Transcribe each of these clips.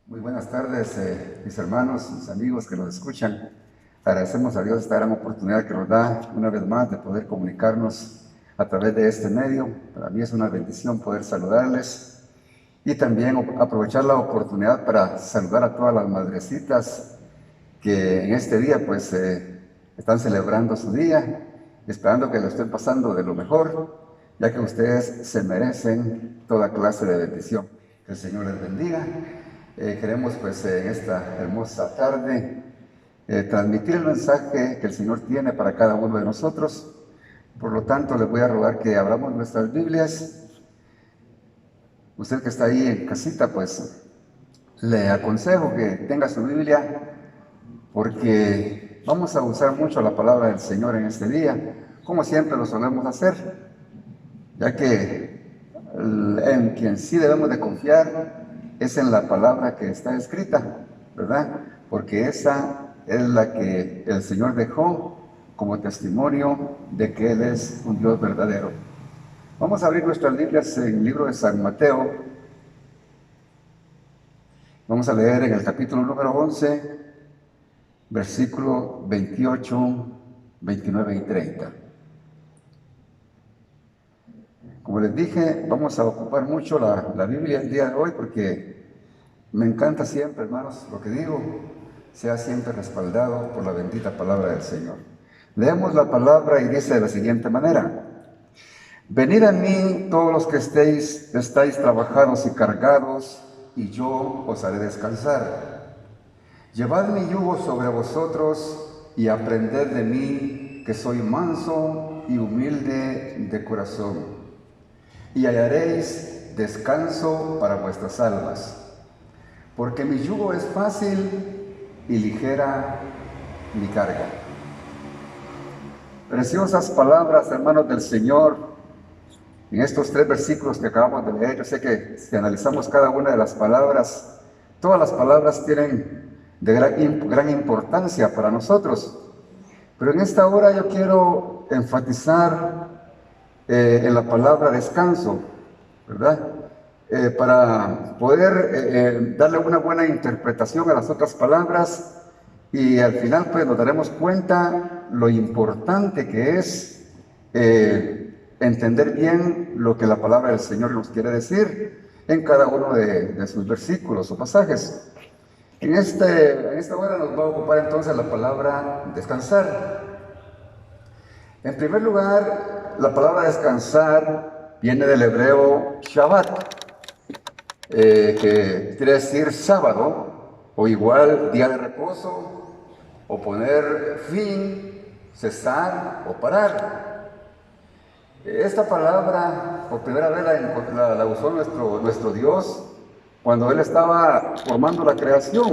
Muy buenas tardes, mis hermanos, mis amigos que nos escuchan. Agradecemos a Dios esta gran oportunidad que nos da una vez más de poder comunicarnos a través de este medio. Para mí es una bendición poder saludarles y también aprovechar la oportunidad para saludar a todas las madrecitas que en este día pues están celebrando su día, esperando que lo estén pasando de lo mejor, ya que ustedes se merecen toda clase de bendición. Que el Señor les bendiga. Queremos pues en esta hermosa tarde transmitir el mensaje que el Señor tiene para cada uno de nosotros. Por lo tanto, les voy a rogar que abramos nuestras Biblias. Usted que está ahí en casita, pues le aconsejo que tenga su Biblia, porque vamos a usar mucho la palabra del Señor en este día, como siempre lo solemos hacer, ya que en quien sí debemos de confiar es en la palabra que está escrita, ¿verdad? Porque esa es la que el Señor dejó como testimonio de que Él es un Dios verdadero. Vamos a abrir nuestras Biblias en el libro de San Mateo. Vamos a leer en el capítulo número 11, versículo 28, 29 y 30. Como les dije, vamos a ocupar mucho la Biblia el día de hoy porque me encanta siempre, hermanos, lo que digo sea siempre respaldado por la bendita palabra del Señor. Leemos la palabra y dice de la siguiente manera: Venid a mí todos los que estáis trabajados y cargados, y yo os haré descansar. Llevad mi yugo sobre vosotros y aprended de mí, que soy manso y humilde de corazón, y hallaréis descanso para vuestras almas. Porque mi yugo es fácil y ligera mi carga. Preciosas palabras, hermanos del Señor, en estos 3 versículos que acabamos de leer. Yo sé que si analizamos cada una de las palabras, todas las palabras tienen de gran importancia para nosotros. Pero en esta hora yo quiero enfatizar en la palabra descanso, ¿verdad? Para poder darle una buena interpretación a las otras palabras, y al final pues nos daremos cuenta lo importante que es entender bien lo que la palabra del Señor nos quiere decir en cada uno de sus versículos o pasajes. En esta hora nos va a ocupar entonces la palabra descansar. En primer lugar, la palabra descansar viene del hebreo Shabbat, que quiere decir sábado, o igual día de reposo, o poner fin, cesar o parar. Esta palabra por primera vez la usó nuestro Dios cuando Él estaba formando la creación.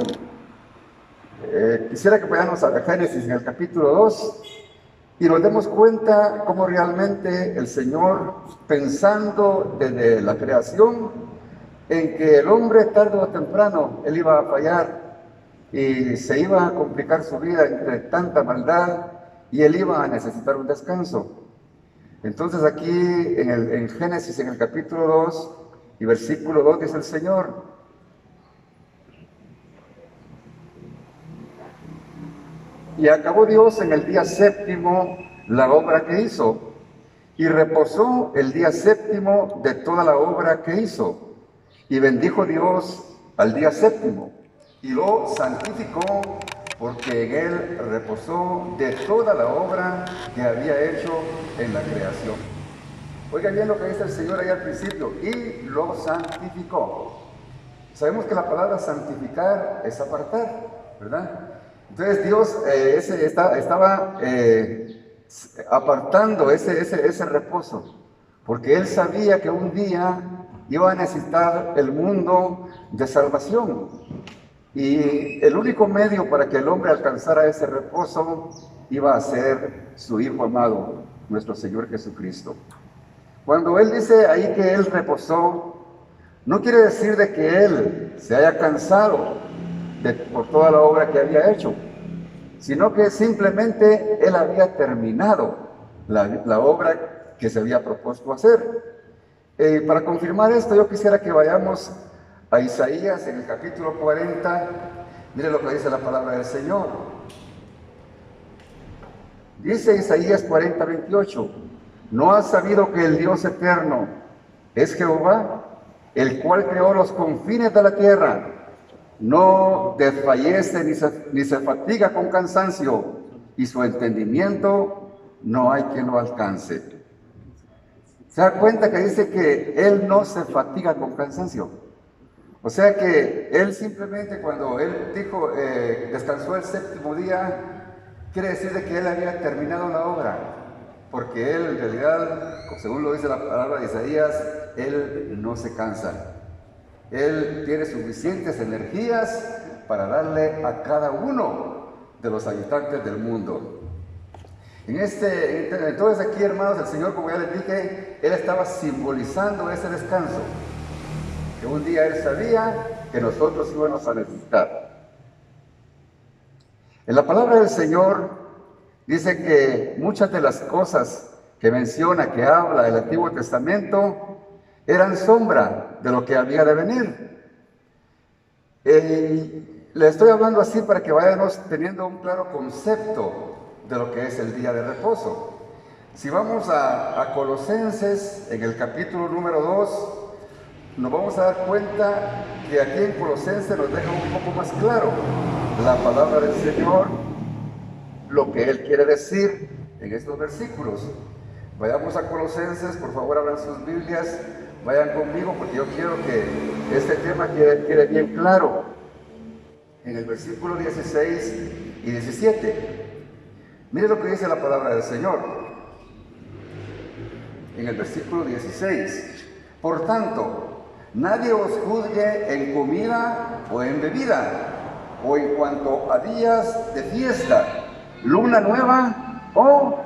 Quisiera que vayamos a Génesis en el capítulo 2 y nos demos cuenta cómo realmente el Señor, pensando desde la creación en que el hombre tarde o temprano él iba a fallar y se iba a complicar su vida entre tanta maldad y él iba a necesitar un descanso. Entonces aquí en Génesis, en el capítulo 2 y versículo 2, dice el Señor: Y acabó Dios en el día séptimo la obra que hizo, y reposó el día séptimo de toda la obra que hizo. Y bendijo Dios al día séptimo, y lo santificó, porque en él reposó de toda la obra que había hecho en la creación. Oiga bien lo que dice el Señor ahí al principio: y lo santificó. Sabemos que la palabra santificar es apartar, ¿verdad? Entonces Dios estaba apartando ese reposo, porque Él sabía que un día iba a necesitar el mundo de salvación. Y el único medio para que el hombre alcanzara ese reposo iba a ser su Hijo amado, nuestro Señor Jesucristo. Cuando Él dice ahí que Él reposó, no quiere decir de que Él se haya cansado por toda la obra que había hecho, sino que simplemente Él había terminado la obra que se había propuesto hacer. Para confirmar esto, yo quisiera que vayamos a Isaías en el capítulo 40, mire lo que dice la palabra del Señor. Dice Isaías 40, 28, ¿no has sabido que el Dios eterno es Jehová, el cual creó los confines de la tierra? No desfallece ni se fatiga con cansancio, y su entendimiento no hay quien lo alcance. ¿Se da cuenta que dice que Él no se fatiga con cansancio? O sea que Él simplemente cuando Él dijo, descansó el séptimo día, quiere decir de que Él había terminado la obra. Porque Él en realidad, según lo dice la palabra de Isaías, Él no se cansa. Él tiene suficientes energías para darle a cada uno de los habitantes del mundo. Entonces aquí, hermanos, el Señor, como ya les dije, Él estaba simbolizando ese descanso, que un día Él sabía que nosotros íbamos a necesitar. En la palabra del Señor dice que muchas de las cosas que menciona, que habla el Antiguo Testamento, eran sombra de lo que había de venir. Le estoy hablando así para que vayamos teniendo un claro concepto de lo que es el día de reposo. Si vamos a Colosenses, en el capítulo número 2, nos vamos a dar cuenta que aquí en Colosenses nos deja un poco más claro la palabra del Señor, lo que Él quiere decir en estos versículos. Vayamos a Colosenses, por favor abran sus Biblias, vayan conmigo porque yo quiero que este tema quede bien claro. En el versículo 16 y 17. Mire lo que dice la palabra del Señor. En el versículo 16. Por tanto, nadie os juzgue en comida o en bebida, o en cuanto a días de fiesta, luna nueva o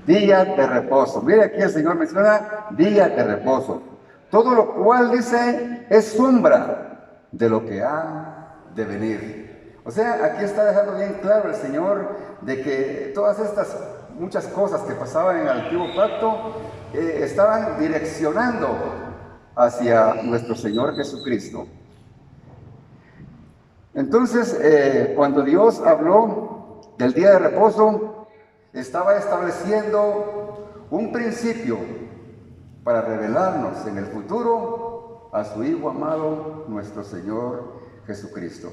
día de reposo. Mire aquí el Señor menciona día de reposo. Todo lo cual dice es sombra de lo que ha de venir. O sea, aquí está dejando bien claro el Señor de que todas estas muchas cosas que pasaban en el Antiguo Pacto estaban direccionando hacia nuestro Señor Jesucristo. Entonces, cuando Dios habló del día de reposo, estaba estableciendo un principio para revelarnos en el futuro a su Hijo amado, nuestro Señor Jesucristo.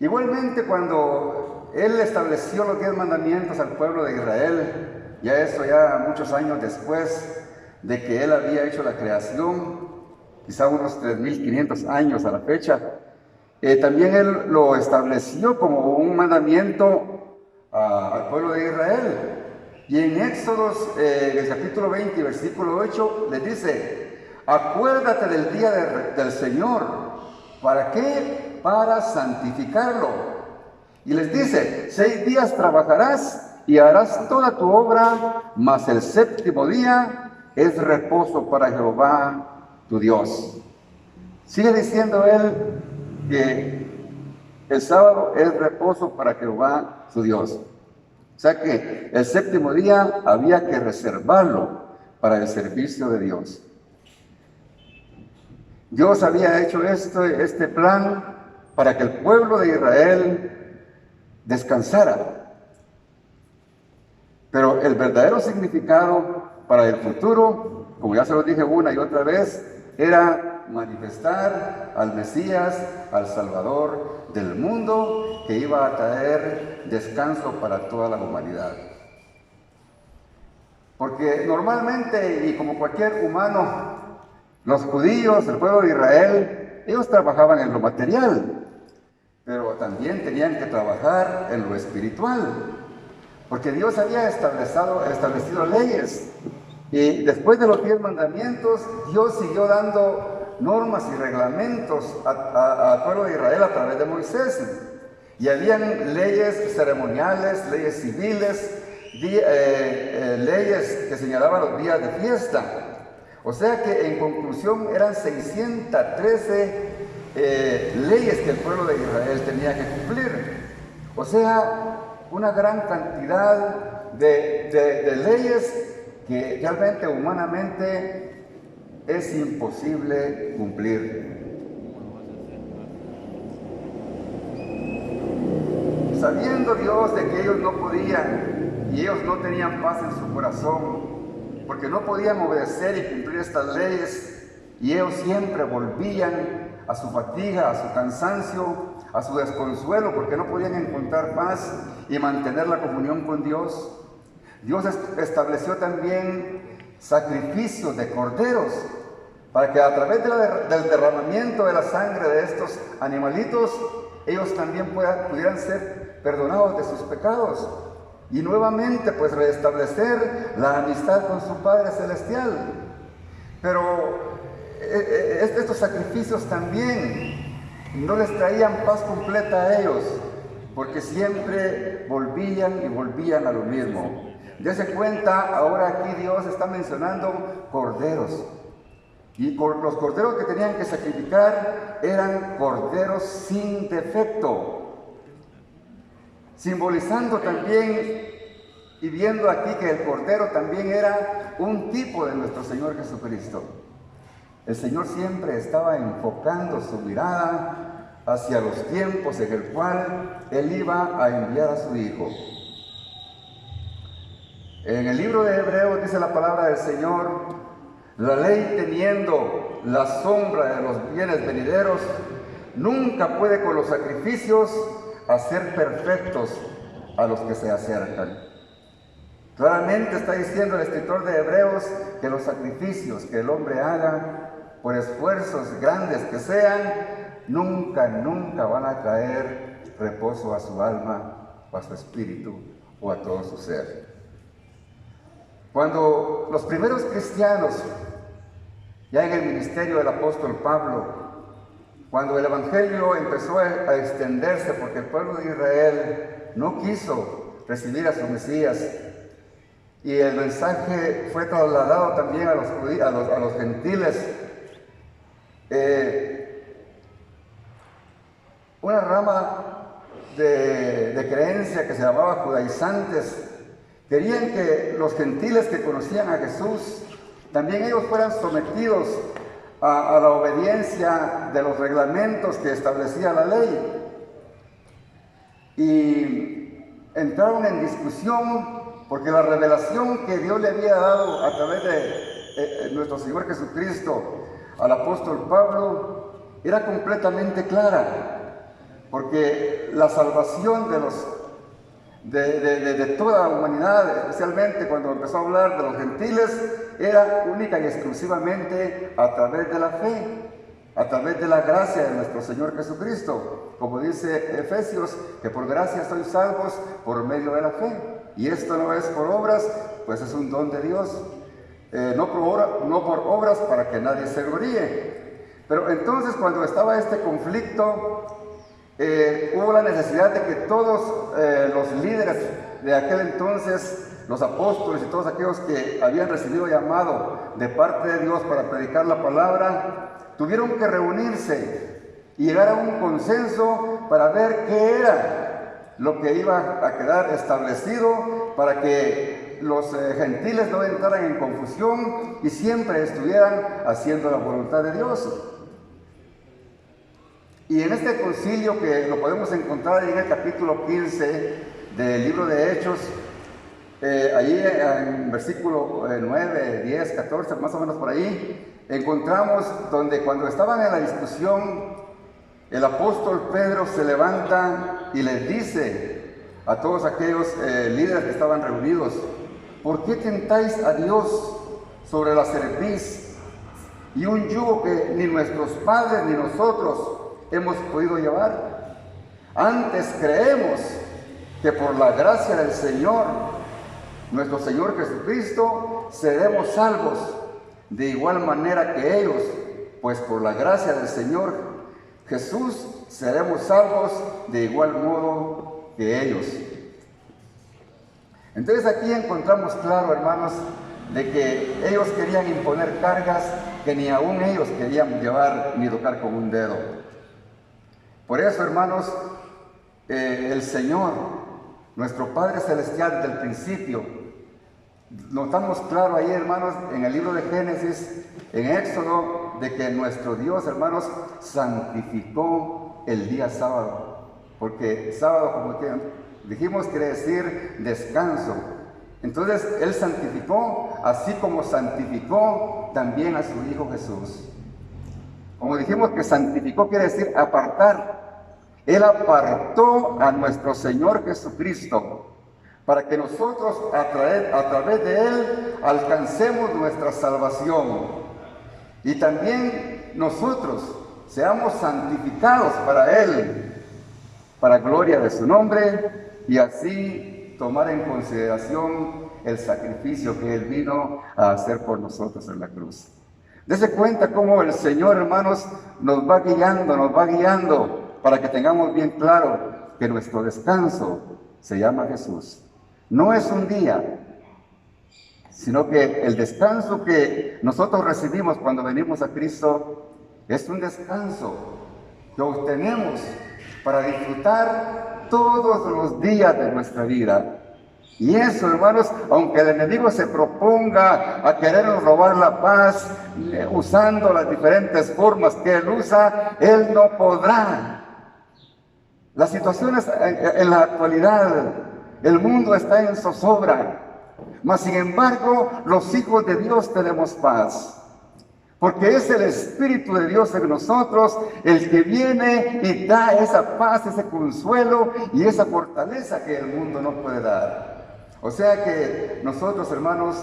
Igualmente, cuando Él estableció los 10 mandamientos al pueblo de Israel, ya muchos años después de que Él había hecho la creación, quizá unos 3.500 años a la fecha, también Él lo estableció como un mandamiento al pueblo de Israel. Y en Éxodos, el capítulo 20, versículo 8, les dice, acuérdate del día del Señor. ¿Para qué? Para santificarlo. Y les dice, 6 días trabajarás y harás toda tu obra, mas el séptimo día es reposo para Jehová tu Dios. Sigue diciendo Él que el sábado es reposo para Jehová su Dios. O sea que el séptimo día había que reservarlo para el servicio de Dios. Dios había hecho este plan para que el pueblo de Israel descansara. Pero el verdadero significado para el futuro, como ya se lo dije una y otra vez, era manifestar al Mesías, al Salvador del mundo, que iba a traer descanso para toda la humanidad. Porque normalmente, y como cualquier humano, los judíos, el pueblo de Israel, ellos trabajaban en lo material, pero también tenían que trabajar en lo espiritual, porque Dios había establecido leyes, y después de los 10 mandamientos, Dios siguió dando normas y reglamentos al pueblo de Israel a través de Moisés, y habían leyes ceremoniales, leyes civiles, leyes que señalaban los días de fiesta. O sea que en conclusión eran 613 leyes que el pueblo de Israel tenía que cumplir. O sea, una gran cantidad de leyes que realmente humanamente es imposible cumplir. sabiendo Dios de que ellos no podían y ellos no tenían paz en su corazón, porque no podían obedecer y cumplir estas leyes, y ellos siempre volvían a su fatiga, a su cansancio, a su desconsuelo, porque no podían encontrar paz y mantener la comunión con Dios. Dios estableció también sacrificios de corderos, para que a través del derramamiento de la sangre de estos animalitos, ellos también pudieran ser perdonados de sus pecados y nuevamente pues restablecer la amistad con su Padre Celestial. Pero estos sacrificios también no les traían paz completa a ellos, porque siempre volvían y volvían a lo mismo. Dese cuenta, ahora aquí Dios está mencionando corderos. Y los corderos que tenían que sacrificar eran corderos sin defecto, simbolizando también y viendo aquí que el cordero también era un tipo de nuestro Señor Jesucristo. El Señor siempre estaba enfocando su mirada hacia los tiempos en el cual Él iba a enviar a su Hijo. En el libro de Hebreos dice la palabra del Señor: la ley, teniendo la sombra de los bienes venideros, nunca puede con los sacrificios hacer perfectos a los que se acercan. Claramente está diciendo el escritor de Hebreos que los sacrificios que el hombre haga, por esfuerzos grandes que sean, nunca van a traer reposo a su alma, o a su espíritu, o a todo su ser. Cuando los primeros cristianos, ya en el ministerio del apóstol Pablo, cuando el evangelio empezó a extenderse porque el pueblo de Israel no quiso recibir a su Mesías y el mensaje fue trasladado también a los gentiles, una rama de creencia que se llamaba judaizantes querían que los gentiles que conocían a Jesús también ellos fueran sometidos a la obediencia de los reglamentos que establecía la ley. Y entraron en discusión porque la revelación que Dios le había dado a través de nuestro Señor Jesucristo al apóstol Pablo era completamente clara, porque la salvación de toda la humanidad, especialmente cuando empezó a hablar de los gentiles, era única y exclusivamente a través de la fe, a través de la gracia de nuestro Señor Jesucristo, como dice Efesios, que por gracia sois salvos por medio de la fe, y esto no es por obras, pues es un don de Dios, no por obras para que nadie se gloríe. Pero entonces, cuando estaba este conflicto, hubo la necesidad de que todos los líderes de aquel entonces, los apóstoles y todos aquellos que habían recibido llamado de parte de Dios para predicar la palabra, tuvieron que reunirse y llegar a un consenso para ver qué era lo que iba a quedar establecido para que los gentiles no entraran en confusión y siempre estuvieran haciendo la voluntad de Dios. Y en este concilio, que lo podemos encontrar en el capítulo 15 del libro de Hechos, allí en versículo 9, 10, 14, más o menos por ahí, encontramos donde cuando estaban en la discusión, el apóstol Pedro se levanta y les dice a todos aquellos líderes que estaban reunidos: ¿por qué tentáis a Dios sobre la cerviz y un yugo que ni nuestros padres ni nosotros hemos podido llevar? Antes creemos que por la gracia del Señor, nuestro Señor Jesucristo, seremos salvos de igual manera que ellos, pues por la gracia del Señor Jesús seremos salvos de igual modo que ellos. Entonces aquí encontramos claro, hermanos, de que ellos querían imponer cargas que ni aún ellos querían llevar ni tocar con un dedo. Por eso, hermanos, el Señor, nuestro Padre Celestial, desde el principio, notamos claro ahí, hermanos, en el libro de Génesis, en Éxodo, de que nuestro Dios, hermanos, santificó el día sábado. porque sábado, como que dijimos, quiere decir descanso. Entonces Él santificó, así como santificó también a su Hijo Jesús. Como dijimos que santificó quiere decir apartar. Él apartó a nuestro Señor Jesucristo para que nosotros a través de Él alcancemos nuestra salvación. Y también nosotros seamos santificados para Él, para gloria de su nombre, y así tomar en consideración el sacrificio que Él vino a hacer por nosotros en la cruz. Dese cuenta cómo el Señor, hermanos, nos va guiando para que tengamos bien claro que nuestro descanso se llama Jesús. No es un día, sino que el descanso que nosotros recibimos cuando venimos a Cristo es un descanso que obtenemos para disfrutar todos los días de nuestra vida. Y eso, hermanos, aunque el enemigo se proponga a querernos robar la paz, usando las diferentes formas que él usa, él no podrá. Las situaciones en la actualidad, el mundo está en zozobra, mas sin embargo, los hijos de Dios tenemos paz. Porque es el Espíritu de Dios en nosotros el que viene y da esa paz, ese consuelo y esa fortaleza que el mundo no puede dar. O sea que nosotros, hermanos,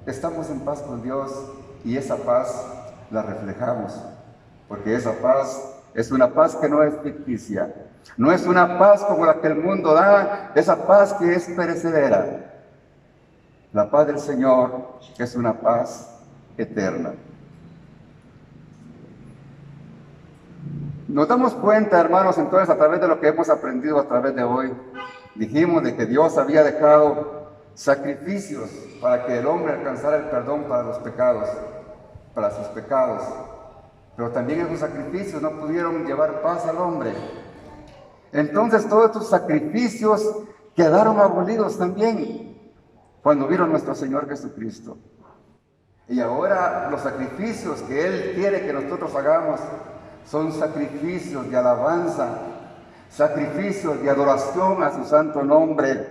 estamos en paz con Dios y esa paz la reflejamos. Porque esa paz es una paz que no es ficticia. No es una paz como la que el mundo da, esa paz que es perecedera. La paz del Señor es una paz eterna. Nos damos cuenta, hermanos, entonces a través de lo que hemos aprendido a través de hoy, dijimos de que Dios había dejado sacrificios para que el hombre alcanzara el perdón para los pecados, para sus pecados. Pero también esos sacrificios no pudieron llevar paz al hombre. Entonces todos estos sacrificios quedaron abolidos también cuando vieron nuestro Señor Jesucristo. Y ahora los sacrificios que Él quiere que nosotros hagamos son sacrificios de alabanza, sacrificios de adoración a su santo nombre.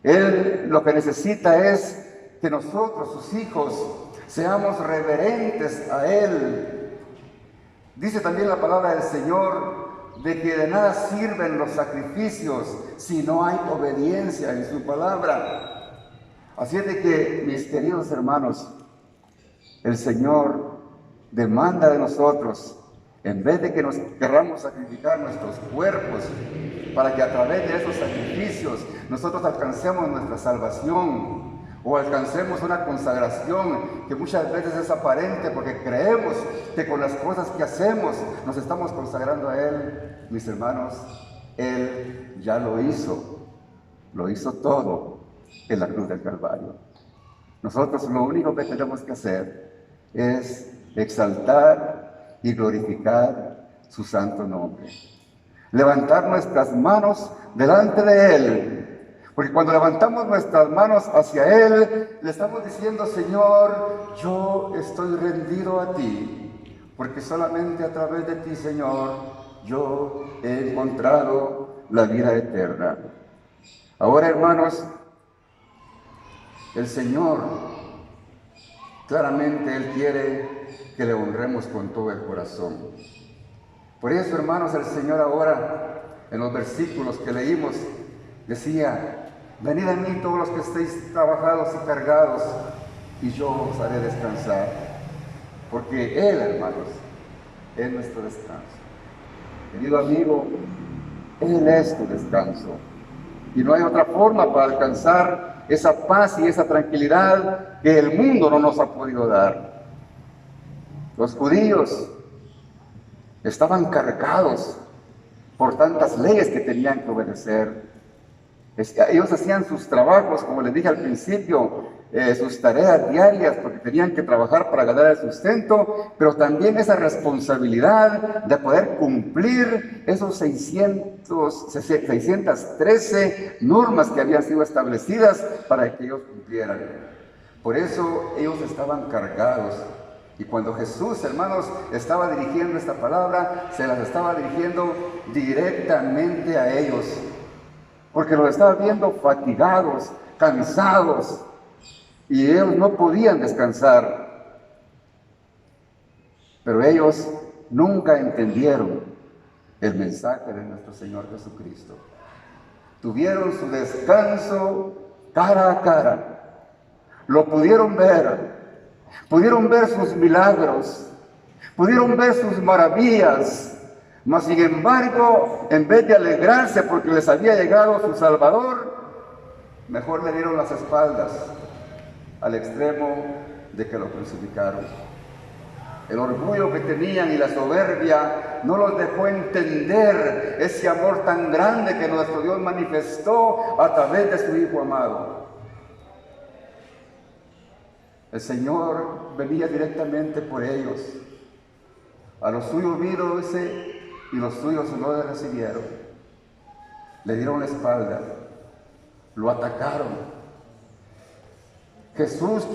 Él lo que necesita es que nosotros, sus hijos, seamos reverentes a Él. Dice también la palabra del Señor de que de nada sirven los sacrificios si no hay obediencia en su palabra. Así es de que, mis queridos hermanos, el Señor demanda de nosotros, en vez de que nos querramos sacrificar nuestros cuerpos para que a través de esos sacrificios nosotros alcancemos nuestra salvación o alcancemos una consagración que muchas veces es aparente porque creemos que con las cosas que hacemos nos estamos consagrando a Él. Mis hermanos, Él ya lo hizo todo en la cruz del Calvario. Nosotros lo único que tenemos que hacer es exaltar y glorificar su santo nombre. Levantar nuestras manos delante de Él. Porque cuando levantamos nuestras manos hacia Él, le estamos diciendo: Señor, yo estoy rendido a ti. Porque solamente a través de ti, Señor, yo he encontrado la vida eterna. Ahora, hermanos, el Señor, claramente Él quiere que le honremos con todo el corazón. Por eso, hermanos, el Señor ahora, en los versículos que leímos, decía: venid a mí todos los que estéis trabajados y cargados, y yo os haré descansar. Porque Él, hermanos, es nuestro descanso. Querido amigo, Él es tu descanso. Y no hay otra forma para alcanzar esa paz y esa tranquilidad que el mundo no nos ha podido dar. Los judíos estaban cargados por tantas leyes que tenían que obedecer. Ellos hacían sus trabajos, como les dije al principio, sus tareas diarias, porque tenían que trabajar para ganar el sustento, pero también esa responsabilidad de poder cumplir esos 613 normas que habían sido establecidas para que ellos cumplieran. Por eso ellos estaban cargados. Y cuando Jesús, hermanos, estaba dirigiendo esta palabra, se las estaba dirigiendo directamente a ellos, porque los estaba viendo fatigados, cansados, y ellos no podían descansar. Pero ellos nunca entendieron el mensaje de nuestro Señor Jesucristo. Tuvieron su descanso cara a cara, lo pudieron ver sus milagros, pudieron ver sus maravillas, mas sin embargo, en vez de alegrarse porque les había llegado su Salvador, mejor le dieron las espaldas al extremo de que lo crucificaron. El orgullo que tenían y la soberbia no los dejó entender ese amor tan grande que nuestro Dios manifestó a través de su Hijo amado. El Señor venía directamente por ellos. A los suyos vino, dice, y los suyos no le recibieron. Le dieron la espalda, lo atacaron. Jesús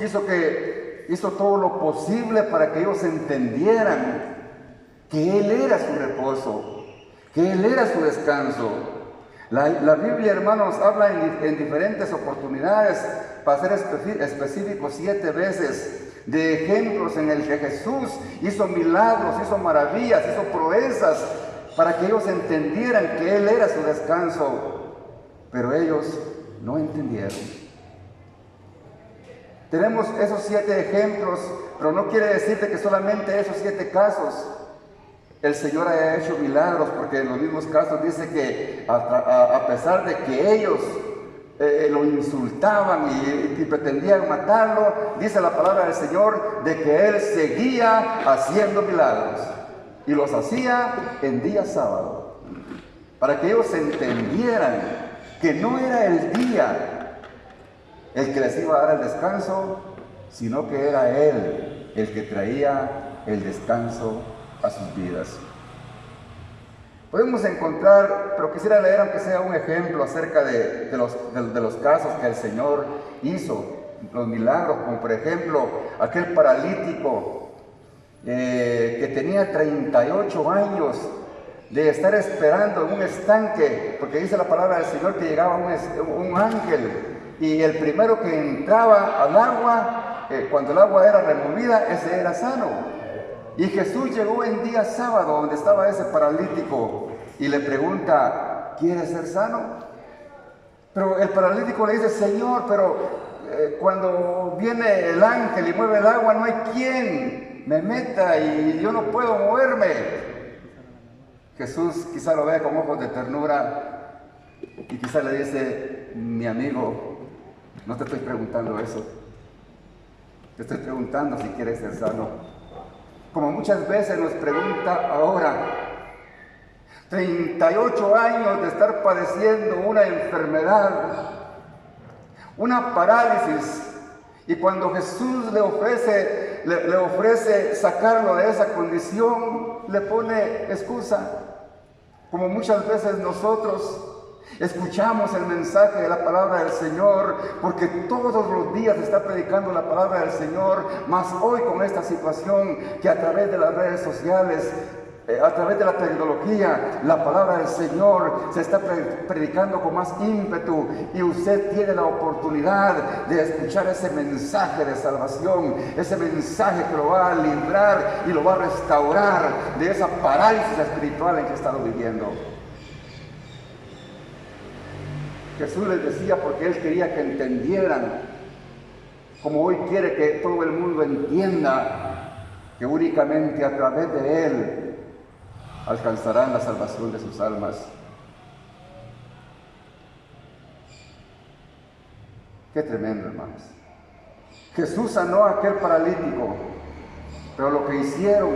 hizo todo lo posible para que ellos entendieran que Él era su reposo, que Él era su descanso. La Biblia, hermanos, habla en diferentes oportunidades, para ser específicos 7 veces, de ejemplos en el que Jesús hizo milagros, hizo maravillas, hizo proezas, para que ellos entendieran que Él era su descanso. Pero ellos no entendieron. Tenemos esos 7 ejemplos, pero no quiere decirte que solamente esos 7 casos el Señor haya hecho milagros, porque en los mismos casos dice que a pesar de que ellos lo insultaban y pretendían matarlo, dice la palabra del Señor de que Él seguía haciendo milagros y los hacía en día sábado, para que ellos entendieran que no era el día el que les iba a dar el descanso, sino que era Él el que traía el descanso a sus vidas. Podemos encontrar, pero quisiera leer aunque sea un ejemplo acerca de los casos que el Señor hizo, los milagros, como por ejemplo aquel paralítico que tenía 38 años de estar esperando en un estanque, porque dice la palabra del Señor que llegaba un ángel, y el primero que entraba al agua, cuando el agua era removida, ese era sano. Y Jesús llegó en día sábado donde estaba ese paralítico y le pregunta, ¿quieres ser sano? Pero el paralítico le dice, Señor, pero cuando viene el ángel y mueve el agua, no hay quien me meta y yo no puedo moverme. Jesús quizá lo ve con ojos de ternura y quizá le dice, mi amigo, no te estoy preguntando eso, te estoy preguntando si quieres ser sano. Como muchas veces nos pregunta ahora, 38 años de estar padeciendo una enfermedad, una parálisis, y cuando Jesús le ofrece sacarlo de esa condición, le pone excusa. Como muchas veces nosotros escuchamos el mensaje de la palabra del Señor, porque todos los días se está predicando la palabra del Señor, más hoy con esta situación que a través de las redes sociales, a través de la tecnología, la palabra del Señor se está predicando con más ímpetu, y usted tiene la oportunidad de escuchar ese mensaje de salvación, ese mensaje que lo va a librar y lo va a restaurar de esa parálisis espiritual en que ha estado viviendo. Jesús les decía porque Él quería que entendieran, como hoy quiere que todo el mundo entienda, que únicamente a través de Él alcanzarán la salvación de sus almas. Qué tremendo, hermanos. Jesús sanó a aquel paralítico, pero lo que hicieron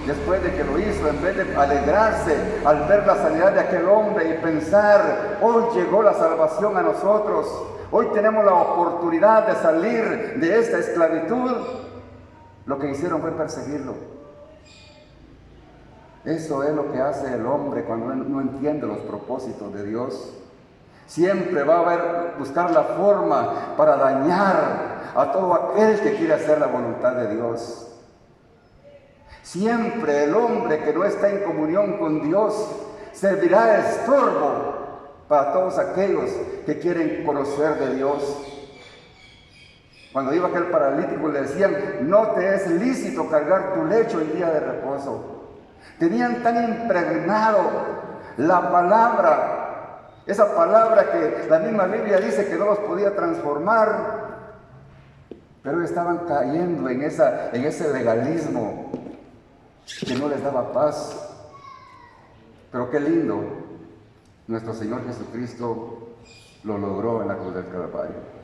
después de que lo hizo, en vez de alegrarse al ver la sanidad de aquel hombre y pensar, hoy llegó la salvación a nosotros, hoy tenemos la oportunidad de salir de esta esclavitud, lo que hicieron fue perseguirlo. Eso es lo que hace el hombre cuando no entiende los propósitos de Dios. Siempre va a buscar la forma para dañar a todo aquel que quiere hacer la voluntad de Dios. Siempre el hombre que no está en comunión con Dios servirá de estorbo para todos aquellos que quieren conocer de Dios. Cuando iba aquel paralítico le decían, no te es lícito cargar tu lecho en día de reposo. Tenían tan impregnado la palabra, esa palabra que la misma Biblia dice que no los podía transformar, pero estaban cayendo en ese legalismo que no les daba paz. Pero qué lindo, nuestro Señor Jesucristo lo logró en la cruz del Calvario.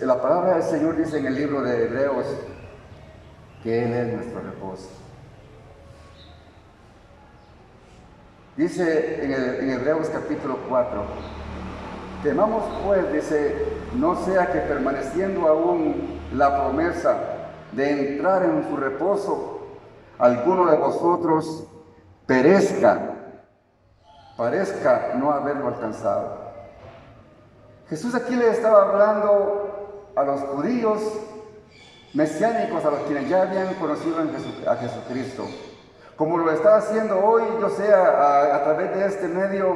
La palabra del Señor dice en el libro de Hebreos que Él es nuestro reposo. Dice en Hebreos capítulo 4, temamos pues, dice, no sea que permaneciendo aún la promesa de entrar en su reposo, alguno de vosotros parezca no haberlo alcanzado. Jesús aquí le estaba hablando a los judíos mesiánicos, a los quienes ya habían conocido a Jesucristo. Como lo está haciendo hoy, yo sé a través de este medio,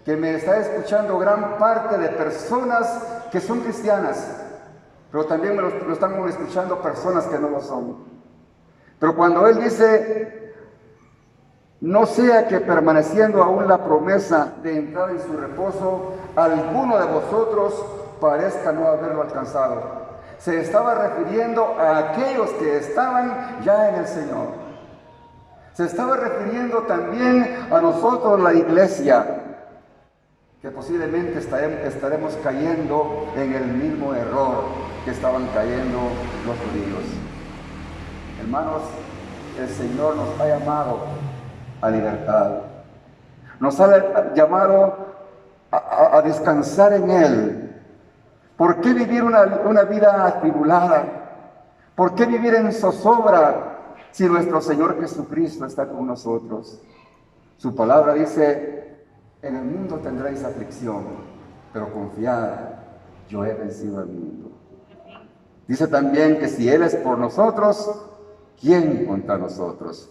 que me está escuchando gran parte de personas que son cristianas, pero también lo están escuchando personas que no lo son. Pero cuando Él dice, no sea que permaneciendo aún la promesa de entrar en su reposo, alguno de vosotros parezca no haberlo alcanzado. Se estaba refiriendo a aquellos que estaban ya en el Señor. Se estaba refiriendo también a nosotros, la iglesia, que posiblemente estaremos cayendo en el mismo error que estaban cayendo los judíos. Hermanos, el Señor nos ha llamado a libertad. Nos ha llamado a descansar en Él. ¿Por qué vivir una vida atribulada? ¿Por qué vivir en zozobra si nuestro Señor Jesucristo está con nosotros? Su palabra dice, en el mundo tendréis aflicción, pero confiad, yo he vencido al mundo. Dice también que si Él es por nosotros, ¿quién contra nosotros?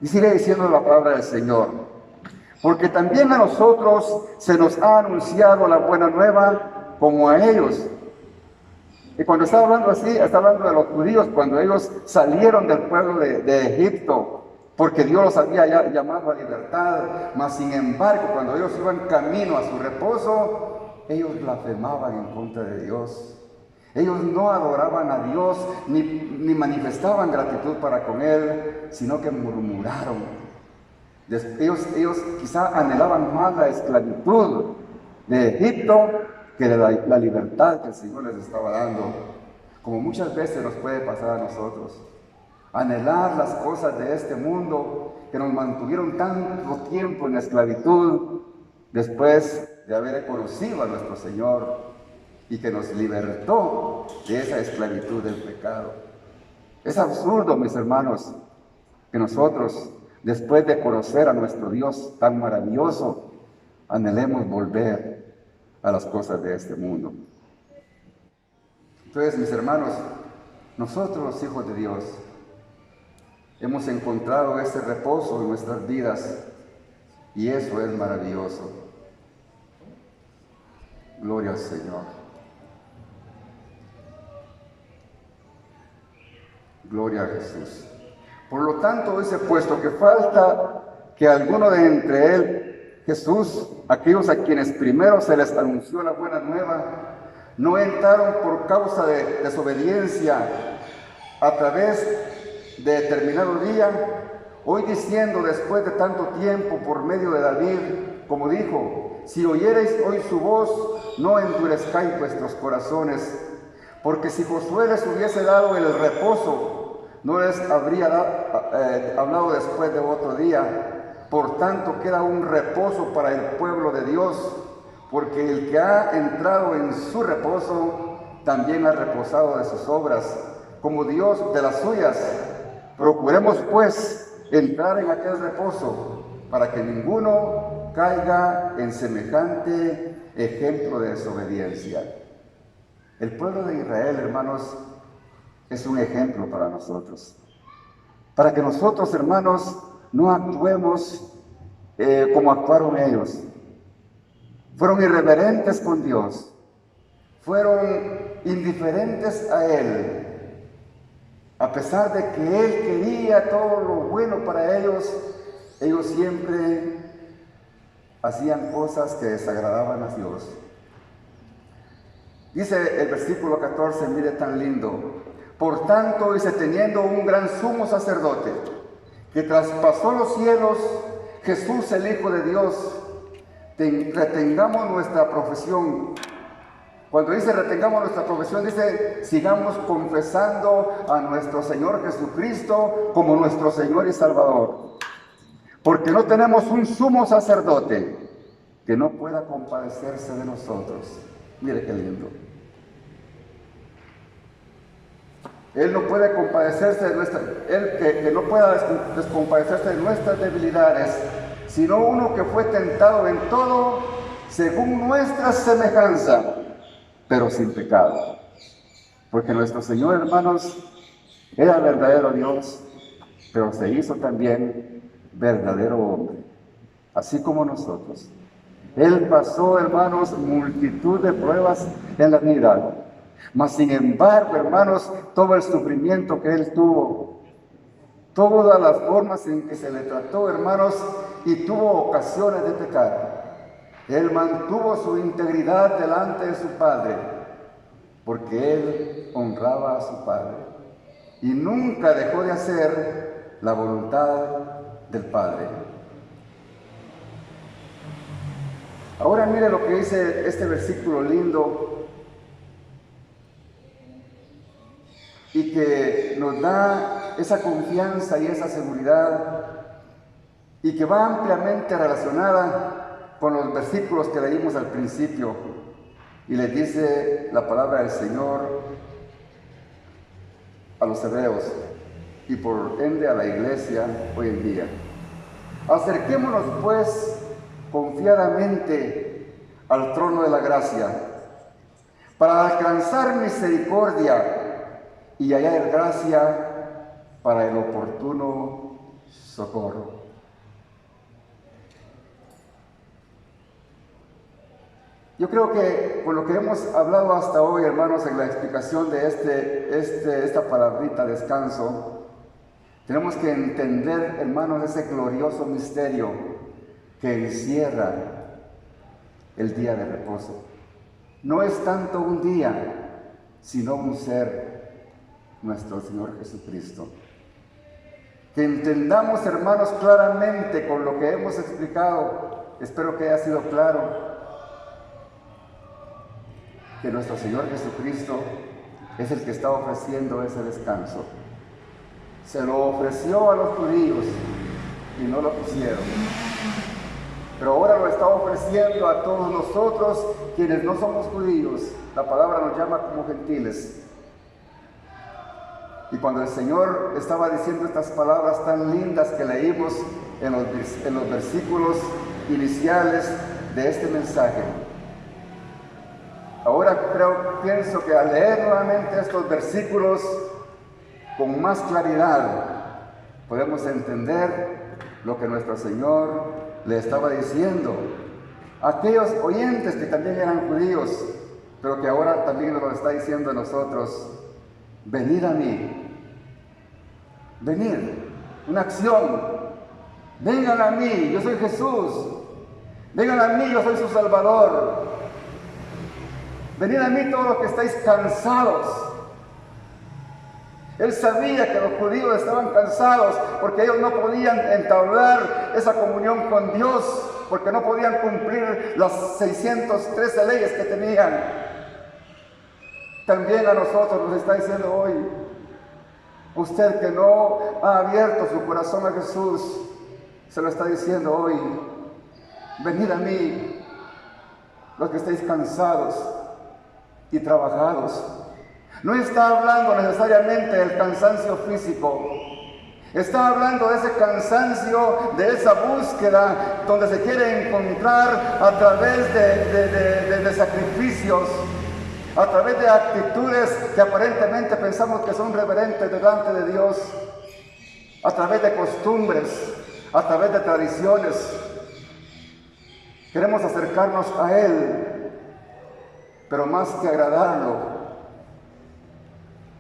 Y sigue diciendo la palabra del Señor, porque también a nosotros se nos ha anunciado la buena nueva como a ellos. Y cuando está hablando así, está hablando de los judíos, cuando ellos salieron del pueblo de Egipto, porque Dios los había llamado a libertad, mas sin embargo, cuando ellos iban camino a su reposo, ellos blasfemaban en contra de Dios. Ellos no adoraban a Dios, ni manifestaban gratitud para con Él, sino que murmuraron. Ellos quizá anhelaban más la esclavitud de Egipto que de la libertad que el Señor les estaba dando, como muchas veces nos puede pasar a nosotros. Anhelar las cosas de este mundo que nos mantuvieron tanto tiempo en la esclavitud, después de haber conocido a nuestro Señor y que nos libertó de esa esclavitud del pecado. Es absurdo, mis hermanos, que nosotros, después de conocer a nuestro Dios tan maravilloso, anhelemos volver a las cosas de este mundo. Entonces, mis hermanos, nosotros los hijos de Dios hemos encontrado ese reposo en nuestras vidas y eso es maravilloso. Gloria al Señor. Gloria a Jesús. Por lo tanto, dice, puesto que falta que alguno de entre él, Jesús, aquellos a quienes primero se les anunció la buena nueva, no entraron por causa de desobediencia a través de determinado día, hoy diciendo después de tanto tiempo por medio de David, como dijo, si oyereis hoy su voz, no endurezcáis vuestros corazones, porque si Josué les hubiese dado el reposo, no les habría hablado después de otro día. Por tanto, queda un reposo para el pueblo de Dios, porque el que ha entrado en su reposo, también ha reposado de sus obras, como Dios de las suyas. Procuremos, pues, entrar en aquel reposo, para que ninguno caiga en semejante ejemplo de desobediencia. El pueblo de Israel, hermanos, es un ejemplo para nosotros. Para que nosotros, hermanos, no actuemos como actuaron ellos. Fueron irreverentes con Dios. Fueron indiferentes a Él. A pesar de que Él quería todo lo bueno para ellos, ellos siempre hacían cosas que desagradaban a Dios. Dice el versículo 14, mire tan lindo. Por tanto, dice, teniendo un gran sumo sacerdote, que traspasó los cielos, Jesús el Hijo de Dios, retengamos nuestra profesión. Cuando dice retengamos nuestra profesión, dice sigamos confesando a nuestro Señor Jesucristo como nuestro Señor y Salvador. Porque no tenemos un sumo sacerdote que no pueda compadecerse de nosotros. Mire qué lindo. Él no puede compadecerse de que no pueda descompadecerse de nuestras debilidades, sino uno que fue tentado en todo según nuestra semejanza, pero sin pecado. Porque nuestro Señor, hermanos, era verdadero Dios, pero se hizo también verdadero hombre, así como nosotros. Él pasó, hermanos, multitud de pruebas en la vida, mas sin embargo, hermanos, todo el sufrimiento que Él tuvo, todas las formas en que se le trató, hermanos, y tuvo ocasiones de pecar, Él mantuvo su integridad delante de su Padre, porque Él honraba a su Padre y nunca dejó de hacer la voluntad del Padre. Ahora mire lo que dice este versículo lindo y que nos da esa confianza y esa seguridad y que va ampliamente relacionada con los versículos que leímos al principio. Y les dice la palabra del Señor a los hebreos y por ende a la iglesia hoy en día. Acerquémonos pues confiadamente al trono de la gracia para alcanzar misericordia y hallar gracia para el oportuno socorro. Yo creo que por lo que hemos hablado hasta hoy, hermanos, en la explicación de esta palabrita descanso, tenemos que entender, hermanos, ese glorioso misterio que encierra el día de reposo. No es tanto un día, sino un ser, nuestro Señor Jesucristo. Que entendamos, hermanos, claramente con lo que hemos explicado, espero que haya sido claro, que nuestro Señor Jesucristo es el que está ofreciendo ese descanso. Se lo ofreció a los judíos y no lo quisieron. Pero ahora lo está ofreciendo a todos nosotros, quienes no somos judíos. La palabra nos llama como gentiles. Y cuando el Señor estaba diciendo estas palabras tan lindas que leímos en los versículos iniciales de este mensaje, ahora pienso que al leer nuevamente estos versículos con más claridad, podemos entender lo que nuestro Señor le estaba diciendo a aquellos oyentes que también eran judíos, pero que ahora también nos lo está diciendo a nosotros. Venid a mí, venid, una acción, vengan a mí, yo soy Jesús, vengan a mí, yo soy su Salvador. Venid a mí todos los que estáis cansados. Él sabía que los judíos estaban cansados porque ellos no podían entablar esa comunión con Dios, porque no podían cumplir las 613 leyes que tenían. También a nosotros nos está diciendo hoy, usted que no ha abierto su corazón a Jesús, se lo está diciendo hoy, venid a mí, los que estáis cansados y trabajados. No está hablando necesariamente del cansancio físico, está hablando de ese cansancio, de esa búsqueda donde se quiere encontrar a través de sacrificios, a través de actitudes que aparentemente pensamos que son reverentes delante de Dios, a través de costumbres, a través de tradiciones. Queremos acercarnos a Él, pero más que agradarlo,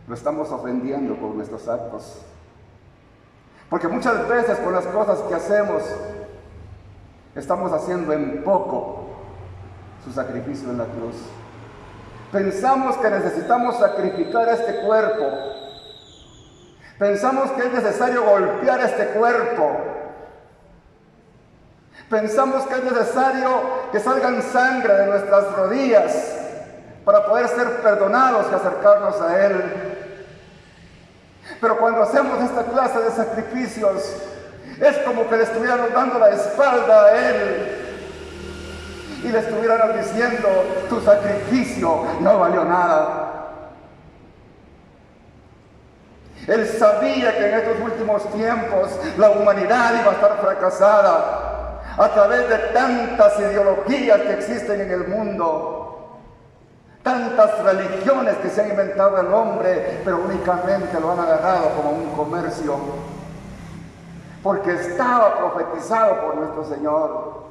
lo estamos ofendiendo con nuestros actos. Porque muchas veces con las cosas que hacemos, estamos haciendo en poco su sacrificio en la cruz. Pensamos que necesitamos sacrificar este cuerpo. Pensamos que es necesario golpear este cuerpo. Pensamos que es necesario que salgan sangre de nuestras rodillas para poder ser perdonados y acercarnos a Él. Pero cuando hacemos esta clase de sacrificios, es como que le estuviéramos dando la espalda a Él y le estuvieran diciendo: tu sacrificio no valió nada. Él sabía que en estos últimos tiempos la humanidad iba a estar fracasada a través de tantas ideologías que existen en el mundo, tantas religiones que se han inventado el hombre, pero únicamente lo han agarrado como un comercio, porque estaba profetizado por nuestro Señor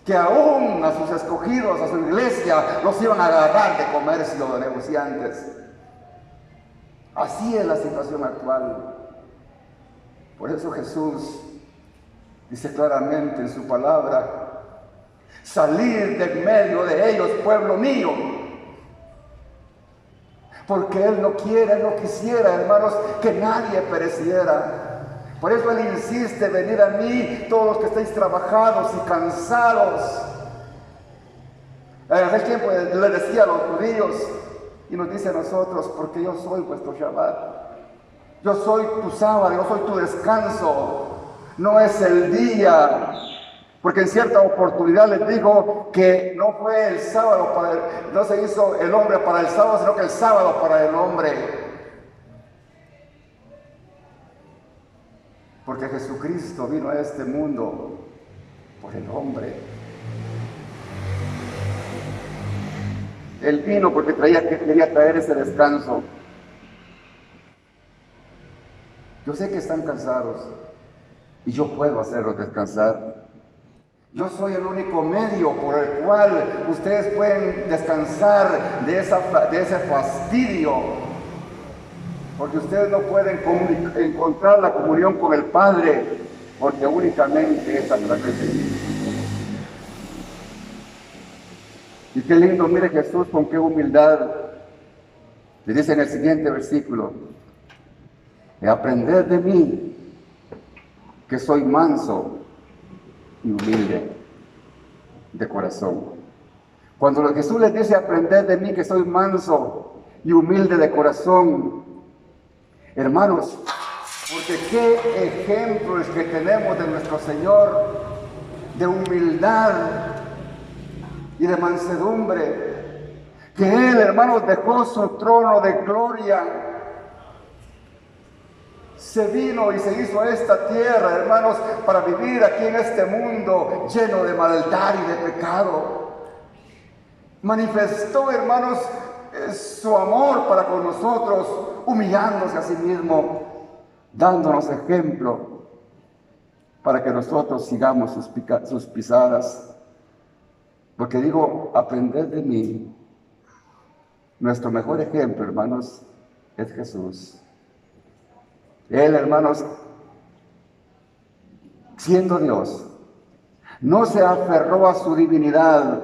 que aún a sus escogidos, a su iglesia, los iban a agarrar de comercio, de negociantes. Así es la situación actual. Por eso Jesús dice claramente en su palabra: salir de medio de ellos, pueblo mío. Porque Él no quiere, no quisiera, hermanos, que nadie pereciera. Por eso Él insiste: venid a mí, todos los que estéis trabajados y cansados. En aquel tiempo le decía a los judíos, y nos dice a nosotros: porque yo soy vuestro Shabbat. Yo soy tu sábado, yo soy tu descanso. No es el día. Porque en cierta oportunidad les digo que no fue el sábado no se hizo el hombre para el sábado, sino que el sábado para el hombre. Porque Jesucristo vino a este mundo por el hombre. Él vino porque quería traer ese descanso. Yo sé que están cansados y yo puedo hacerlos descansar. Yo soy el único medio por el cual ustedes pueden descansar de ese fastidio, porque ustedes no pueden encontrar la comunión con el Padre, porque únicamente es a través de mí. Y qué lindo, mire Jesús con qué humildad le dice en el siguiente versículo: aprended de mí, que soy manso y humilde de corazón. Cuando Jesús les dice: aprended de mí, que soy manso y humilde de corazón, hermanos, porque qué ejemplo es que tenemos de nuestro Señor, de humildad y de mansedumbre, que Él, hermanos, dejó su trono de gloria, se vino y se hizo a esta tierra, hermanos, para vivir aquí en este mundo lleno de maldad y de pecado. Manifestó, hermanos, su amor para con nosotros, humillándose a sí mismo, dándonos ejemplo para que nosotros sigamos sus pisadas. Porque digo: aprended de mí. Nuestro mejor ejemplo, hermanos, es Jesús. Él, hermanos, siendo Dios, no se aferró a su divinidad,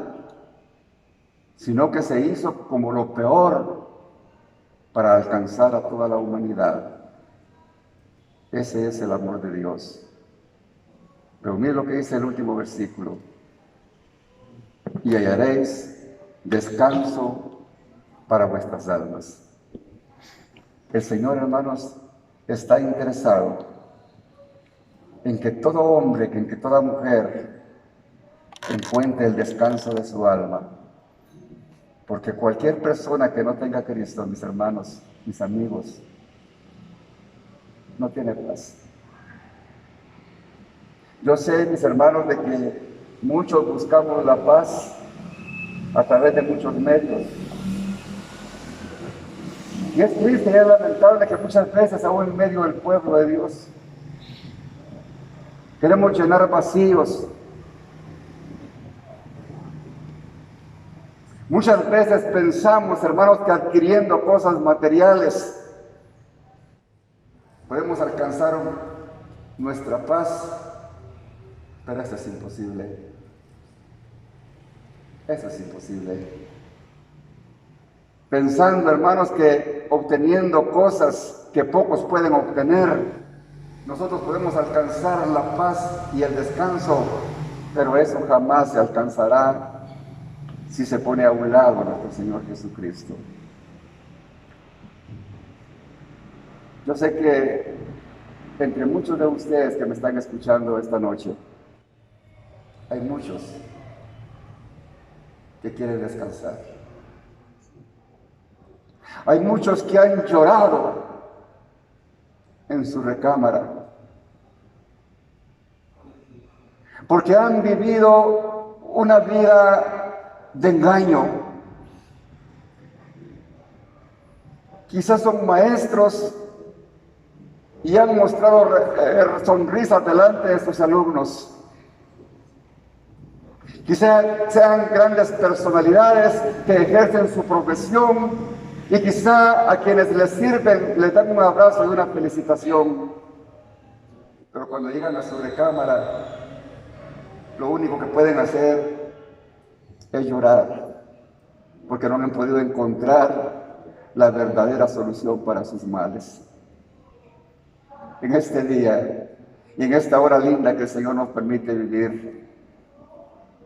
sino que se hizo como lo peor para alcanzar a toda la humanidad. Ese es el amor de Dios. Pero miren lo que dice el último versículo: y hallaréis descanso para vuestras almas. El Señor, hermanos, está interesado en que todo hombre, en que toda mujer encuentre el descanso de su alma. Porque cualquier persona que no tenga a Cristo, mis hermanos, mis amigos, no tiene paz. Yo sé, mis hermanos, de que muchos buscamos la paz a través de muchos medios. Y es triste y es lamentable que muchas veces aún en medio del pueblo de Dios queremos llenar vacíos. Muchas veces pensamos, hermanos, que adquiriendo cosas materiales podemos alcanzar nuestra paz, pero eso es imposible. Eso es imposible. Pensando, hermanos, que obteniendo cosas que pocos pueden obtener, nosotros podemos alcanzar la paz y el descanso, pero eso jamás se alcanzará si se pone a un lado nuestro Señor Jesucristo. Yo sé que entre muchos de ustedes que me están escuchando esta noche, hay muchos que quieren descansar. Hay muchos que han llorado en su recámara, porque han vivido una vida de engaño. Quizás son maestros y han mostrado sonrisas delante de sus alumnos. Quizás sean grandes personalidades que ejercen su profesión y quizá a quienes les sirven les dan un abrazo y una felicitación. Pero cuando llegan a su recámara, lo único que pueden hacer es llorar, porque no han podido encontrar la verdadera solución para sus males. En este día y en esta hora linda que el Señor nos permite vivir,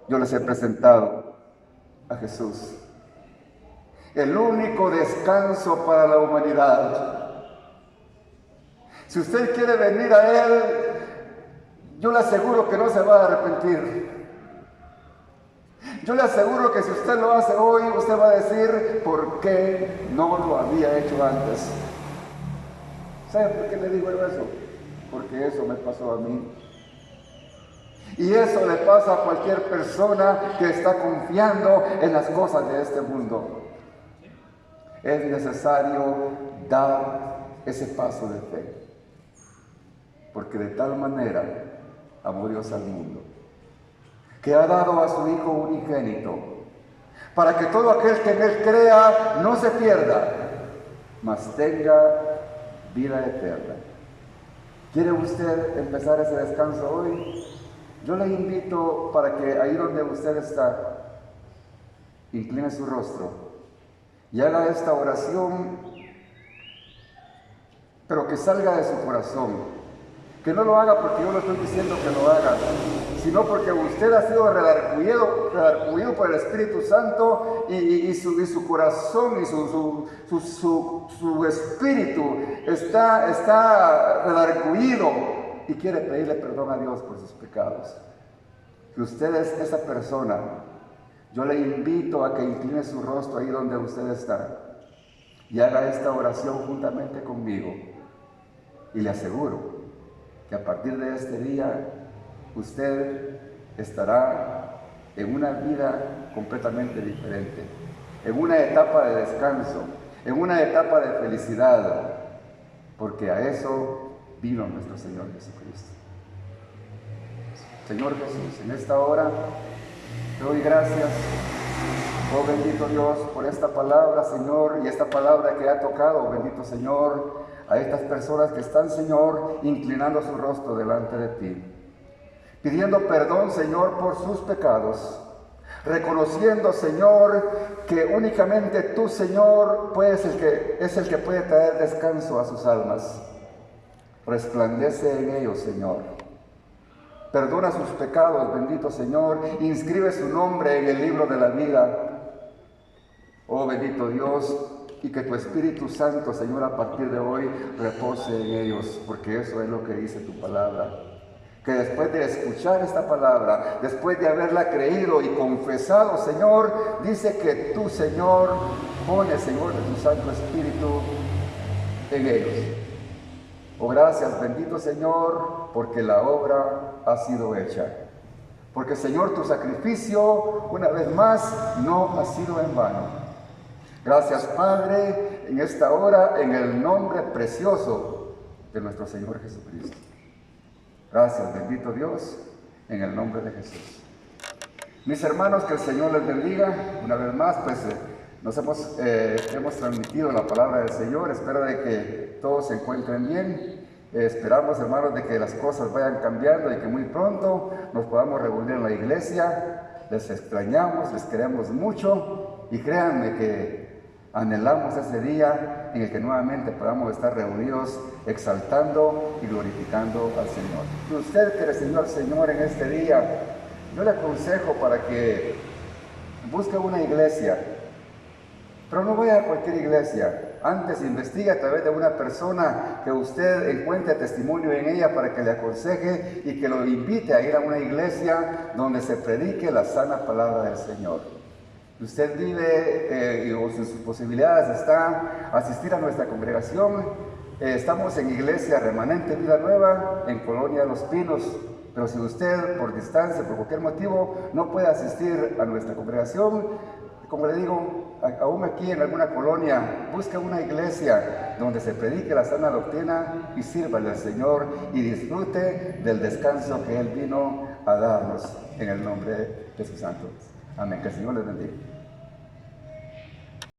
yo les he presentado a Jesús, el único descanso para la humanidad. Si usted quiere venir a Él, yo le aseguro que no se va a arrepentir. Yo le aseguro que si usted lo hace hoy, usted va a decir, ¿por qué no lo había hecho antes? ¿Sabe por qué le digo yo eso? Porque eso me pasó a mí. Y eso le pasa a cualquier persona que está confiando en las cosas de este mundo. Es necesario dar ese paso de fe. Porque de tal manera amó Dios al mundo, que ha dado a su Hijo unigénito, para que todo aquel que en Él crea no se pierda, mas tenga vida eterna. ¿Quiere usted empezar ese descanso hoy? Yo le invito para que ahí donde usted está, incline su rostro y haga esta oración, pero que salga de su corazón. Que no lo haga porque yo le estoy diciendo que lo haga, sino porque usted ha sido redargüido por el Espíritu Santo y su corazón y su espíritu está redargüido y quiere pedirle perdón a Dios por sus pecados. Si usted es esa persona, yo le invito a que incline su rostro ahí donde usted está y haga esta oración juntamente conmigo. Y le aseguro que a partir de este día usted estará en una vida completamente diferente, en una etapa de descanso, en una etapa de felicidad, porque a eso vino nuestro Señor Jesucristo. Señor Jesús, en esta hora te doy gracias, oh bendito Dios, por esta palabra, Señor, y esta palabra que ha tocado, bendito Señor, a estas personas que están, Señor, inclinando su rostro delante de ti, pidiendo perdón, Señor, por sus pecados, reconociendo, Señor, que únicamente tú, Señor, es el que puede traer descanso a sus almas. Resplandece en ellos, Señor. Perdona sus pecados, bendito Señor. Inscribe su nombre en el libro de la vida. Oh bendito Dios, y que tu Espíritu Santo, Señor, a partir de hoy repose en ellos, porque eso es lo que dice tu palabra. Que después de escuchar esta palabra, después de haberla creído y confesado, Señor, dice que tú, Señor, pones, Señor, de tu Santo Espíritu en ellos. Oh, gracias, bendito Señor, porque la obra ha sido hecha. Porque, Señor, tu sacrificio, una vez más, no ha sido en vano. Gracias, Padre, en esta hora, en el nombre precioso de nuestro Señor Jesucristo. Gracias, bendito Dios, en el nombre de Jesús. Mis hermanos, que el Señor les bendiga. Una vez más, pues nos hemos transmitido la palabra del Señor. Espero de que todos se encuentren bien. Esperamos, hermanos, de que las cosas vayan cambiando y que muy pronto nos podamos reunir en la iglesia. Les extrañamos, les queremos mucho y créanme que anhelamos ese día en el que nuevamente podamos estar reunidos exaltando y glorificando al Señor. Si usted quiere servir al Señor en este día, yo le aconsejo para que busque una iglesia, pero no vaya a cualquier iglesia. Antes investigue a través de una persona que usted encuentre testimonio en ella para que le aconseje y que lo invite a ir a una iglesia donde se predique la sana palabra del Señor. Usted vive o en sus posibilidades está asistir a nuestra congregación. Estamos en Iglesia Remanente Vida Nueva en Colonia Los Pinos. Pero si usted por distancia, por cualquier motivo, no puede asistir a nuestra congregación, como le digo, aún aquí en alguna colonia, busque una iglesia donde se predique la sana doctrina y sírvale al Señor y disfrute del descanso que Él vino a darnos en el nombre de sus santos. Amén. Que el Señor les bendiga.